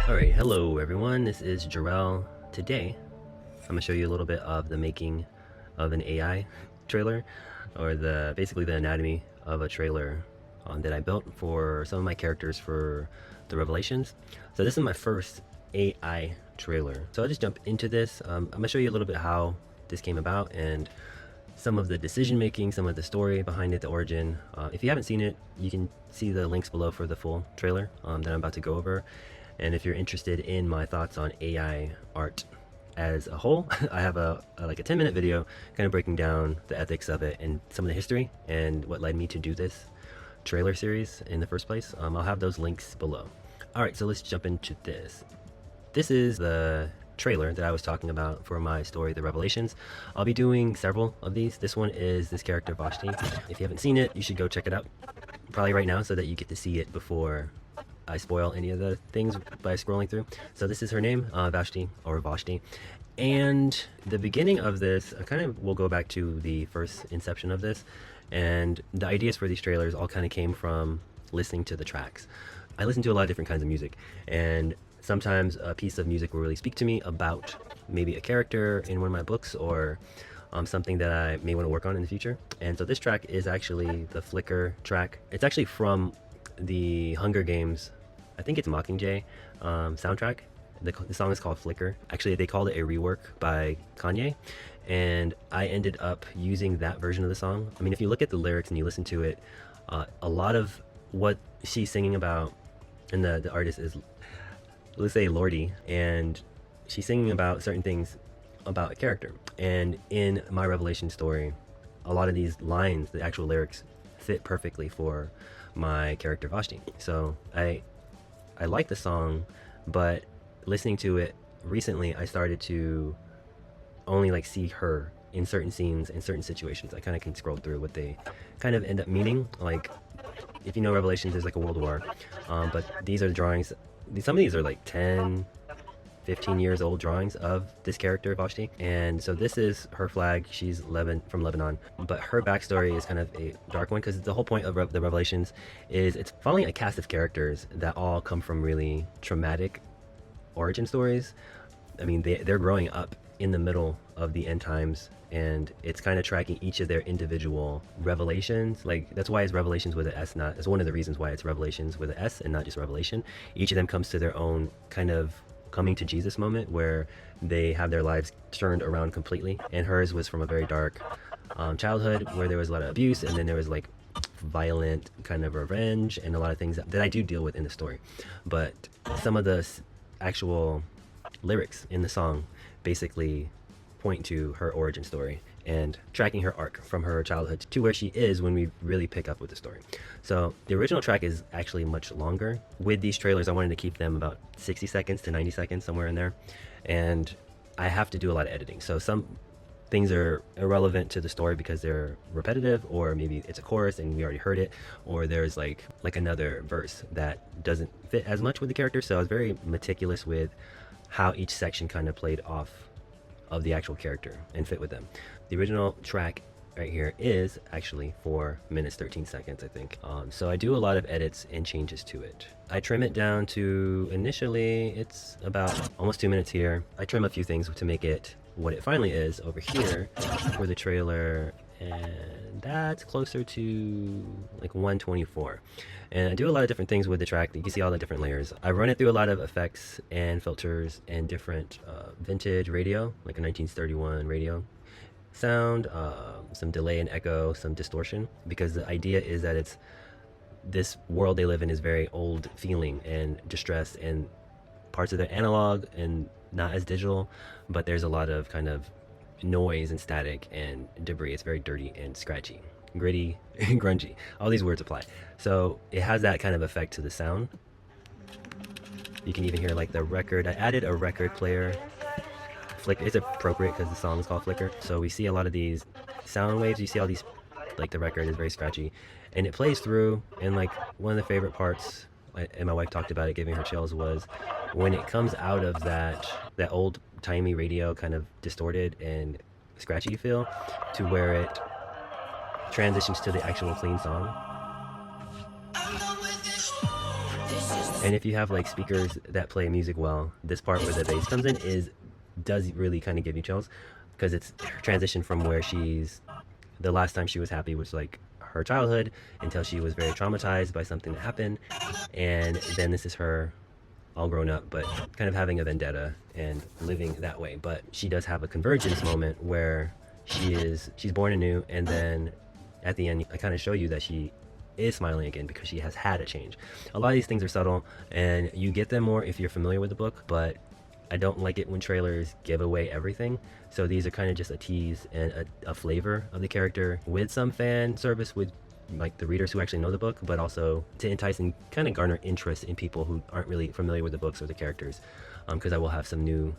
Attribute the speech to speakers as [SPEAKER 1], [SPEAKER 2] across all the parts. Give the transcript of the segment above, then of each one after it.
[SPEAKER 1] Alright, hello everyone, this is Jarrell. Today, I'm going to show you a little bit of the making of an AI trailer, or basically the anatomy of a trailer that I built for some of my characters for the Revelations. So this is my first AI trailer. So I'll just jump into this. I'm going to show you a little bit how this came about and some of the decision making, some of the story behind it, the origin. If you haven't seen it, you can see the links below for the full trailer that I'm about to go over. And if you're interested in my thoughts on AI art as a whole, I have like a 10-minute video kind of breaking down the ethics of it and some of the history and what led me to do this trailer series in the first place. I'll have those links below. All right, so let's jump into this. This is the trailer that I was talking about for my story, The Revelations. I'll be doing several of these. This one is this character, Vashti. If you haven't seen it, you should go check it out. Probably right now so that you get to see it before I spoil any of the things by scrolling through. So this is her name, Vashti, or Vashti. And the beginning of this, I kind of will go back to the first inception of this. And the ideas for these trailers all kind of came from listening to the tracks. I listen to a lot of different kinds of music, and sometimes a piece of music will really speak to me about maybe a character in one of my books or something that I may want to work on in the future. And so this track is actually the Flicker track. It's actually from the Hunger Games, I think it's Mockingjay soundtrack. The song is called Flicker. Actually, they called it a rework by Kanye, and I ended up using that version of the song. I mean, if you look at the lyrics and you listen to it, a lot of what she's singing about, and the artist is, let's say, Lordy, and she's singing about certain things about a character. And in my Revelation story, a lot of these lines, the actual lyrics, fit perfectly for my character Vashti. So I like the song, but listening to it recently, I started to only like see her in certain scenes, in certain situations. I kind of can scroll through what they kind of end up meaning. Like, if you know Revelations, there's like a world war, but these are drawings. Some of these are like 10, 15 years old drawings of this character Vashti. And so this is her flag. She's from Lebanon, but her backstory is kind of a dark one, because the whole point of the Revelations is it's following a cast of characters that all come from really traumatic origin stories. I mean, they're growing up in the middle of the end times, and it's kind of tracking each of their individual revelations. Like, that's why it's Revelations with an S, not, it's one of the reasons why it's Revelations with an S and not just Revelation. Each of them comes to their own kind of coming to Jesus moment where they have their lives turned around completely. And hers was from a very dark childhood where there was a lot of abuse, and then there was like violent kind of revenge and a lot of things that I do deal with in the story. But some of the actual lyrics in the song basically point to her origin story and tracking her arc from her childhood to where she is when we really pick up with the story. So the original track is actually much longer. With these trailers, I wanted to keep them about 60 seconds to 90 seconds, somewhere in there. And I have to do a lot of editing. So some things are irrelevant to the story because they're repetitive, or maybe it's a chorus and we already heard it, or there's like another verse that doesn't fit as much with the character. So I was very meticulous with how each section kind of played off of the actual character and fit with them. The original track right here is actually 4 minutes 13 seconds, I think. So I do a lot of edits and changes to it. I trim it down to, initially it's about almost 2 minutes here. I trim a few things to make it what it finally is over here for the trailer, and that's closer to like 124. And I do a lot of different things with the track. You can see all the different layers. I run it through a lot of effects and filters and different vintage radio, like a 1931 radio sound, some delay and echo, some distortion, because the idea is that it's this world they live in is very old feeling and distress, and parts of the analog and not as digital, but there's a lot of kind of noise and static and debris. It's very dirty and scratchy, gritty, and grungy. All these words apply. So it has that kind of effect to the sound. You can even hear like the record. I added a record player. Flicker. It's appropriate because the song is called Flicker. So we see a lot of these sound waves. You see all these, like the record is very scratchy, and it plays through. And like one of the favorite parts, and my wife talked about it giving her chills, was when it comes out of that old timey radio kind of distorted and scratchy feel to where it transitions to the actual clean song. This is And if you have like speakers that play music well, this part where the bass comes in does really kind of give you chills, because it's her transition from where the last time she was happy was like her childhood, until she was very traumatized by something that happened, and then this is her all grown up, but kind of having a vendetta and living that way. But she does have a convergence moment where she's born anew, and then at the end I kind of show you that she is smiling again because she has had a change. A lot of these things are subtle, and you get them more if you're familiar with the book, but I don't like it when trailers give away everything. So these are kind of just a tease and a flavor of the character, with some fan service with like the readers who actually know the book, but also to entice and kind of garner interest in people who aren't really familiar with the books or the characters, because I will have some new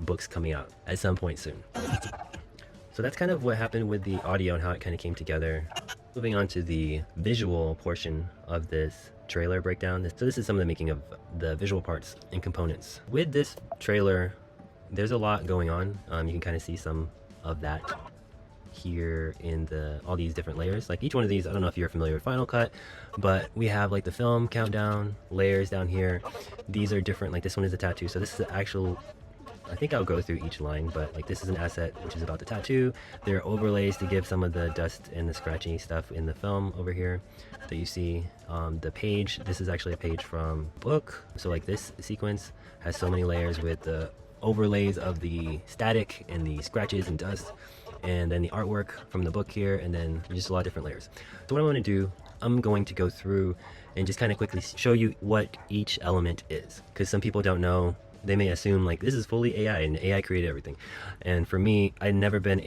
[SPEAKER 1] books coming out at some point soon. So that's kind of what happened with the audio and how it kind of came together. Moving on to the visual portion of this trailer breakdown. So this is some of the making of the visual parts and components. With this trailer, there's a lot going on. You can kind of see some of that here in all these different layers. Like each one of these, I don't know if you're familiar with Final Cut, but we have like the film countdown layers down here. These are different. Like this one is a tattoo, so this is the actual, I think I'll go through each line, but like this is an asset which is about the tattoo. There are overlays to give some of the dust and the scratchy stuff in the film over here that you see. The page, this is actually a page from book. So like this sequence has so many layers with the overlays of the static and the scratches and dust, and then the artwork from the book here, and then just a lot of different layers. So what I want to do, I'm going to go through and just kind of quickly show you what each element is, because some people don't know. They may assume like this is fully AI and AI created everything. And for me, I've never been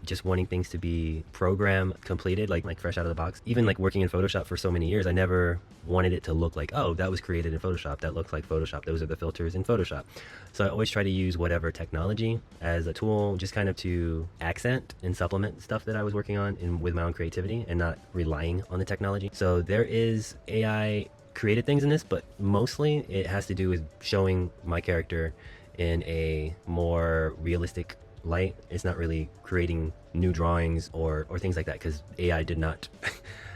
[SPEAKER 1] just wanting things to be program completed, like fresh out of the box. Even like working in Photoshop for so many years, I never wanted it to look like, oh, that was created in Photoshop. That looks like Photoshop. Those are the filters in Photoshop. So I always try to use whatever technology as a tool, just kind of to accent and supplement stuff that I was working on with my own creativity, and not relying on the technology. So there is AI created things in this, but mostly it has to do with showing my character in a more realistic light. It's not really creating new drawings or things like that, because AI did not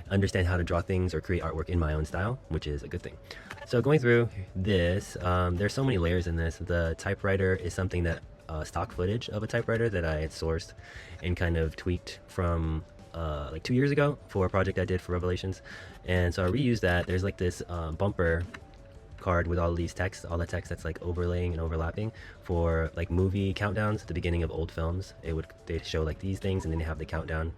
[SPEAKER 1] understand how to draw things or create artwork in my own style, which is a good thing. So going through this, there's so many layers in this. The typewriter is something that stock footage of a typewriter that I had sourced and kind of tweaked from like 2 years ago for a project I did for Revelations. And so I reused that. There's like this bumper card with all these text, all the text that's like overlaying and overlapping for like movie countdowns at the beginning of old films. They'd show like these things, and then they have the countdown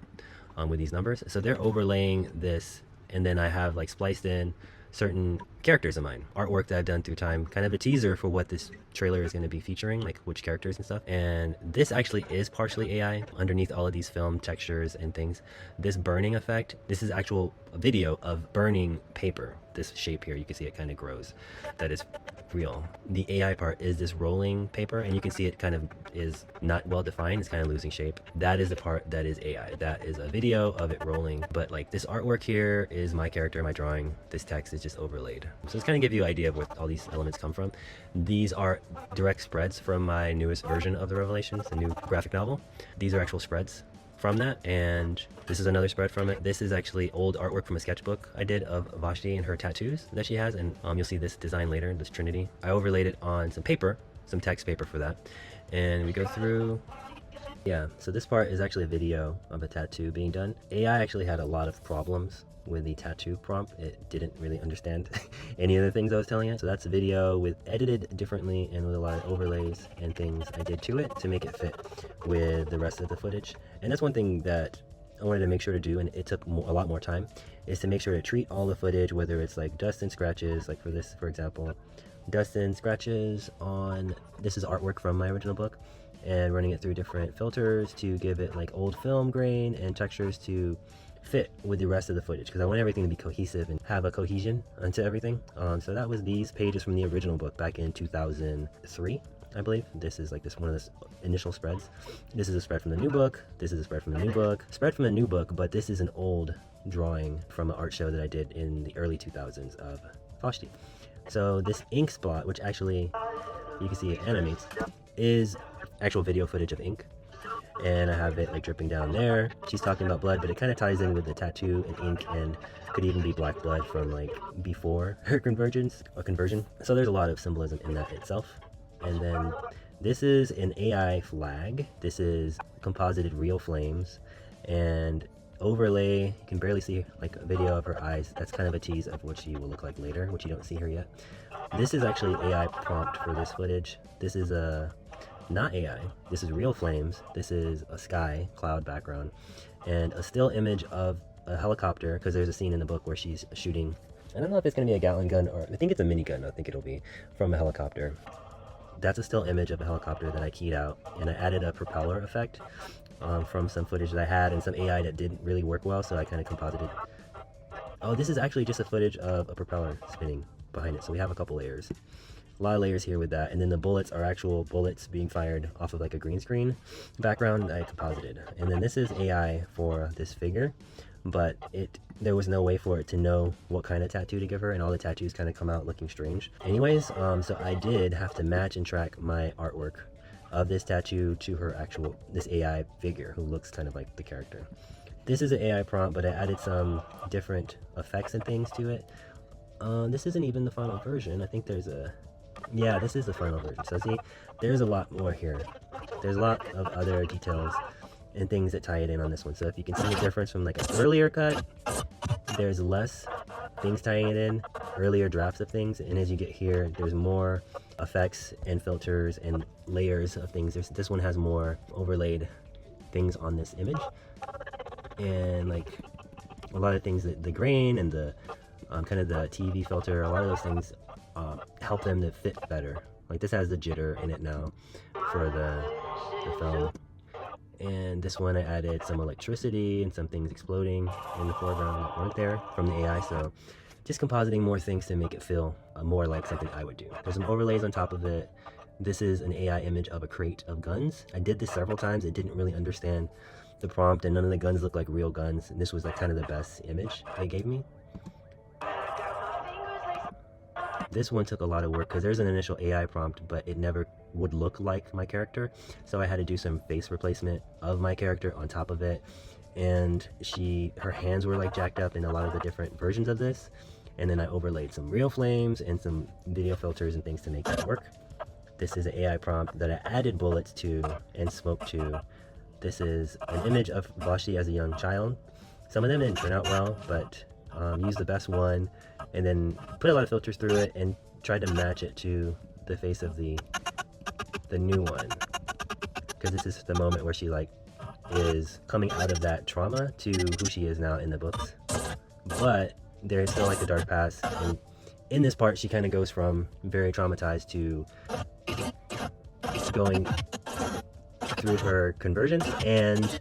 [SPEAKER 1] with these numbers. So they're overlaying this, and then I have like spliced in certain characters of mine, artwork that I've done through time, kind of a teaser for what this trailer is going to be featuring, like which characters and stuff. And this actually is partially AI underneath all of these film textures and things. This burning effect, this is actual video of burning paper. This shape here, you can see it kind of grows. That is real. The AI part is this rolling paper, and you can see it kind of is not well defined. It's kind of losing shape. That is the part that is AI. That is a video of it rolling. But like this artwork here is my character, my drawing. This text is just overlaid. So it's kind of give you an idea of where all these elements come from. These are direct spreads from my newest version of the Revelations, the new graphic novel. These are actual spreads from that, and this is another spread from it. This is actually old artwork from a sketchbook I did of Vashti and her tattoos that she has, and you'll see this design later, this trinity. I overlaid it on some paper, some text paper for that, and we go through. Yeah, so this part is actually a video of a tattoo being done. AI actually had a lot of problems with the tattoo prompt. It didn't really understand any of the things I was telling it. So that's a video with edited differently and with a lot of overlays and things I did to it to make it fit with the rest of the footage. And that's one thing that I wanted to make sure to do, and it took a lot more time, is to make sure to treat all the footage, whether it's like dust and scratches, like for this, for example, dust and scratches on, this is artwork from my original book, and running it through different filters to give it like old film grain and textures to fit with the rest of the footage, because I want everything to be cohesive and have a cohesion onto everything. So that was these pages from the original book back in 2003, I believe. This is like one of the initial spreads. This is a spread from the new book. This is a spread from the new book. Spread from the new book, but this is an old drawing from an art show that I did in the early 2000s of Vashti. So this ink spot, which actually you can see it animates, is actual video footage of ink. and I have it like dripping down there. She's talking about blood, but it kind of ties in with the tattoo and ink, and could even be black blood from like before her conversion. So there's a lot of symbolism in that itself. And then this is an AI flag. This is composited real flames, and overlay, you can barely see like a video of her eyes. That's kind of a tease of what she will look like later, which you don't see her yet. This is actually AI prompt for this footage. This is not AI, this is real flames. This is a sky cloud background and a still image of a helicopter, because there's a scene in the book where she's shooting, I don't know if it's going to be a Gatling gun, or I think it's a minigun, I think it'll be, from a helicopter. That's a still image of a helicopter that I keyed out, and I added a propeller effect from some footage that I had and some AI that didn't really work well, so I kind of composited. Oh, this is actually just a footage of a propeller spinning behind it, so we have a couple layers. A lot of layers here with that, and then the bullets are actual bullets being fired off of like a green screen background that I composited. And then this is AI for this figure, but there was no way for it to know what kind of tattoo to give her, and all the tattoos kind of come out looking strange. Anyways, so I did have to match and track my artwork of this tattoo to her actual, this AI figure who looks kind of like the character. This is an AI prompt, but I added some different effects and things to it. This isn't even the final version. I think there's a, yeah, this is the final version. So see, there's a lot more here. There's a lot of other details and things that tie it in on this one. So if you can see the difference from like an earlier cut, there's less things tying it in, earlier drafts of things, and as you get here, there's more effects and filters and layers of things. This one has more overlaid things on this image, and like a lot of things, that the grain and the kind of the TV filter, a lot of those things help them to fit better. Like this has the jitter in it now for the film. And this one I added some electricity and some things exploding in the foreground that weren't there from the AI. So just compositing more things to make it feel more like something I would do. There's some overlays on top of it. This is an AI image of a crate of guns. I did this several times. It didn't really understand the prompt, and none of the guns look like real guns. And this was like kind of the best image they gave me. This one took a lot of work because there's an initial AI prompt, but it never would look like my character. So I had to do some face replacement of my character on top of it. And her hands were like jacked up in a lot of the different versions of this. And then I overlaid some real flames and some video filters and things to make that work. This is an AI prompt that I added bullets to and smoke to. This is an image of Vashti as a young child. Some of them didn't turn out well, but used the best one and then put a lot of filters through it and tried to match it to the face of the new one, because this is the moment where she like is coming out of that trauma to who she is now in the books. But there's still like a dark past, and in this part she kind of goes from very traumatized to going through her conversion and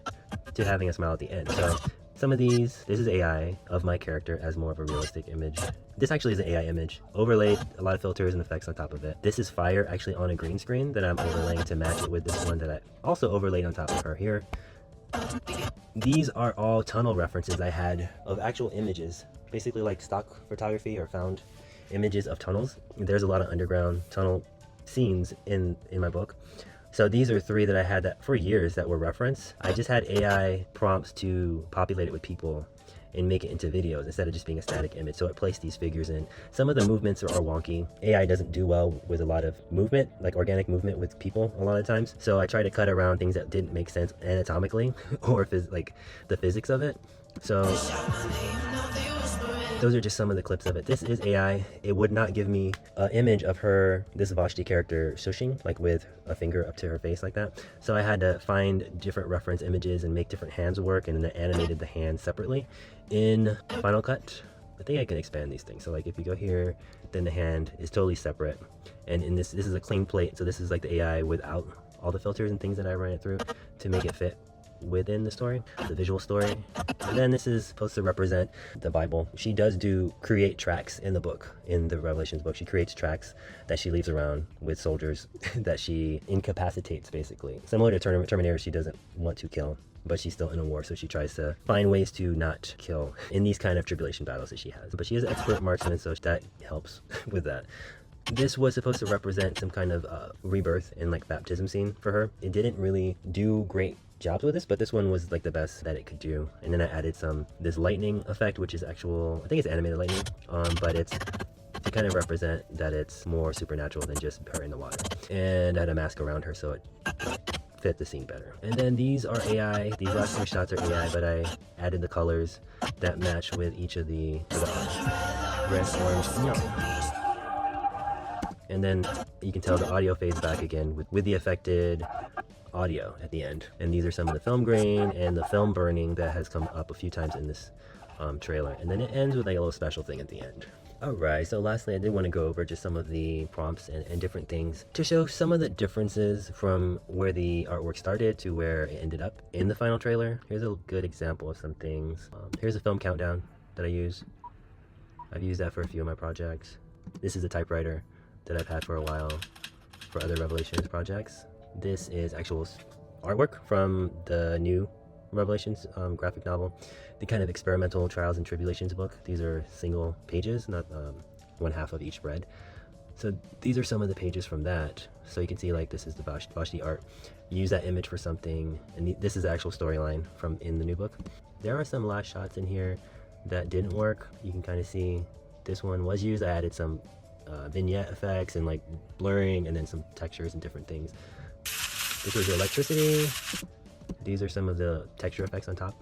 [SPEAKER 1] to having a smile at the end. So some of these, this is AI of my character as more of a realistic image. This actually is an AI image, overlaid a lot of filters and effects on top of it. This is fire actually on a green screen that I'm overlaying to match it with this one that I also overlaid on top of her here. These are all tunnel references I had of actual images, basically like stock photography or found images of tunnels. There's a lot of underground tunnel scenes in my book. So these are three that I had that for years that were referenced. I just had AI prompts to populate it with people and make it into videos instead of just being a static image. So it placed these figures in. Some of the movements are wonky. AI doesn't do well with a lot of movement, like organic movement with people a lot of times. So I try to cut around things that didn't make sense anatomically or like the physics of it. So those are just some of the clips of it. This is AI. It would not give me an image of her, this Vashti character, shushing, like with a finger up to her face like that. So I had to find different reference images and make different hands work, and then animated the hands separately. In Final Cut, I think I can expand these things. So like if you go here, then the hand is totally separate. And in this is a clean plate. So this is like the AI without all the filters and things that I ran it through to make it fit within the story, the visual story. And then this is supposed to represent the Bible. She does create tracks in the book, in the Revelations book. She creates tracks that she leaves around with soldiers that she incapacitates, basically. Similar to Terminator, she doesn't want to kill, but she's still in a war, so she tries to find ways to not kill in these kind of tribulation battles that she has. But she is an expert marksman, so that helps with that. This was supposed to represent some kind of rebirth and like baptism scene for her. It didn't really do great jobs with this, but this one was like the best that it could do. And then I added this lightning effect, which is actual, I think it's animated lightning, but it's to kind of represent that it's more supernatural than just her in the water. And I had a mask around her so it fit the scene better. And then these are AI. These last 3 shots are AI, but I added the colors that match with each of the red, orange, and yellow. And then you can tell the audio fades back again with the affected audio at the end. And these are some of the film grain and the film burning that has come up a few times in this trailer. And then it ends with like a little special thing at the end. Alright, so lastly I did want to go over just some of the prompts and different things to show some of the differences from where the artwork started to where it ended up in the final trailer. Here's a good example of some things. Here's a film countdown that I use. I've used that for a few of my projects. This is a typewriter that I've had for a while for other Revelations projects. This is actual artwork from the new Revelations graphic novel, the kind of experimental trials and tribulations book. These are single pages, not one half of each spread. So these are some of the pages from that. So you can see like this is the Vashti art. Use that image for something, and this is the actual storyline from in the new book. There are some last shots in here that didn't work. You can kind of see this one was used. I added some vignette effects and like blurring and then some textures and different things. This was the electricity. These are some of the texture effects on top.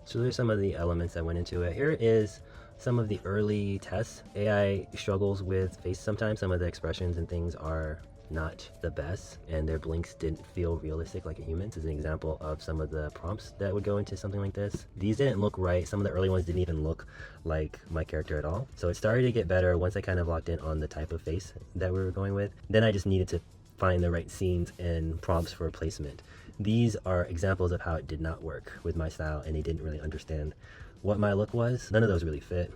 [SPEAKER 1] So there's some of the elements that went into it. Here is some of the early tests. AI struggles with face sometimes. Some of the expressions and things are not the best, and their blinks didn't feel realistic like a human. This is an example of some of the prompts that would go into something like this. These didn't look right. Some of the early ones didn't even look like my character at all. So it started to get better once I kind of locked in on the type of face that we were going with. Then I just needed to find the right scenes and prompts for placement. These are examples of how it did not work with my style, and they didn't really understand what my look was. None of those really fit.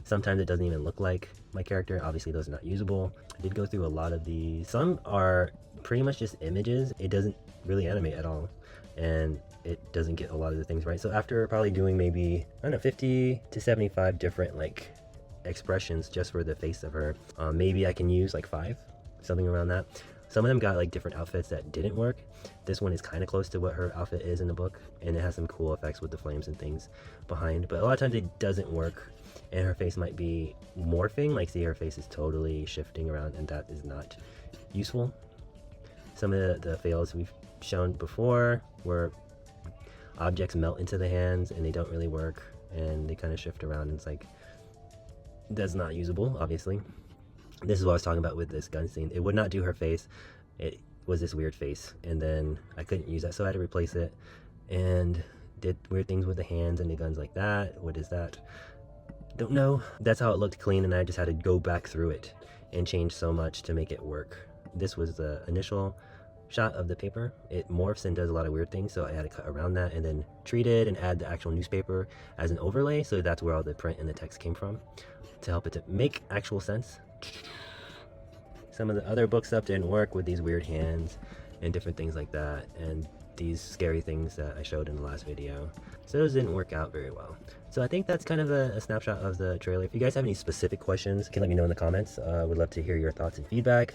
[SPEAKER 1] Sometimes it doesn't even look like my character. Obviously those are not usable. I did go through a lot of these. Some are pretty much just images. It doesn't really animate at all, and it doesn't get a lot of the things right. So after probably doing maybe, I don't know, 50 to 75 different like expressions just for the face of her, maybe I can use like 5, something around that. Some of them got like different outfits that didn't work. This one is kind of close to what her outfit is in the book, and it has some cool effects with the flames and things behind, but a lot of times it doesn't work, and her face might be morphing, like see her face is totally shifting around, and that is not useful. Some of the fails we've shown before where objects melt into the hands and they don't really work and they kind of shift around, and it's like, that's not usable, obviously. This is what I was talking about with this gun scene. It would not do her face. It was this weird face, and then I couldn't use that, so I had to replace it, and did weird things with the hands and the guns like that. What is that? Don't know. That's how it looked clean, and I just had to go back through it and change so much to make it work. This was the initial shot of the paper. It morphs and does a lot of weird things, so I had to cut around that and then treat it and add the actual newspaper as an overlay, so that's where all the print and the text came from to help it to make actual sense. Some of the other book stuff didn't work with these weird hands and different things like that, and these scary things that I showed in the last video. So those didn't work out very well. So I think that's kind of a snapshot of the trailer. If you guys have any specific questions, you can let me know in the comments. Would love to hear your thoughts and feedback.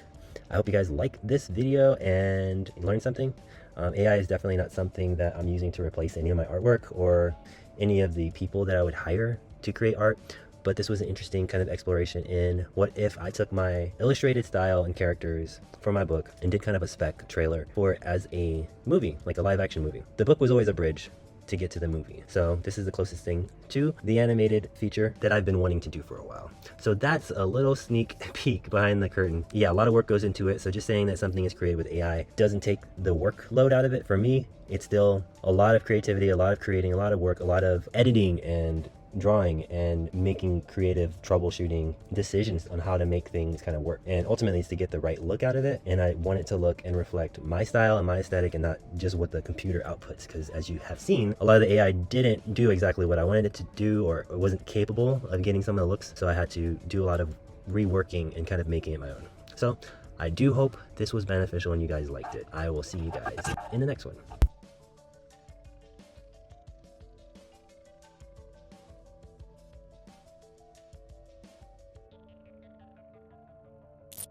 [SPEAKER 1] I hope you guys like this video and learned something. AI is definitely not something that I'm using to replace any of my artwork or any of the people that I would hire to create art. But this was an interesting kind of exploration in what if I took my illustrated style and characters for my book and did kind of a spec trailer for it as a movie, like a live action movie. The book was always a bridge to get to the movie, so this is the closest thing to the animated feature that I've been wanting to do for a while. So that's a little sneak peek behind the curtain. Yeah, a lot of work goes into it, so just saying that something is created with AI doesn't take the workload out of it. For me, it's still a lot of creativity, a lot of creating, a lot of work, a lot of editing and drawing and making creative troubleshooting decisions on how to make things kind of work, and ultimately it's to get the right look out of it. And I want it to look and reflect my style and my aesthetic and not just what the computer outputs, because as you have seen, a lot of the AI didn't do exactly what I wanted it to do, or it wasn't capable of getting some of the looks, so I had to do a lot of reworking and kind of making it my own. So I do hope this was beneficial and you guys liked it. I will see you guys in the next one.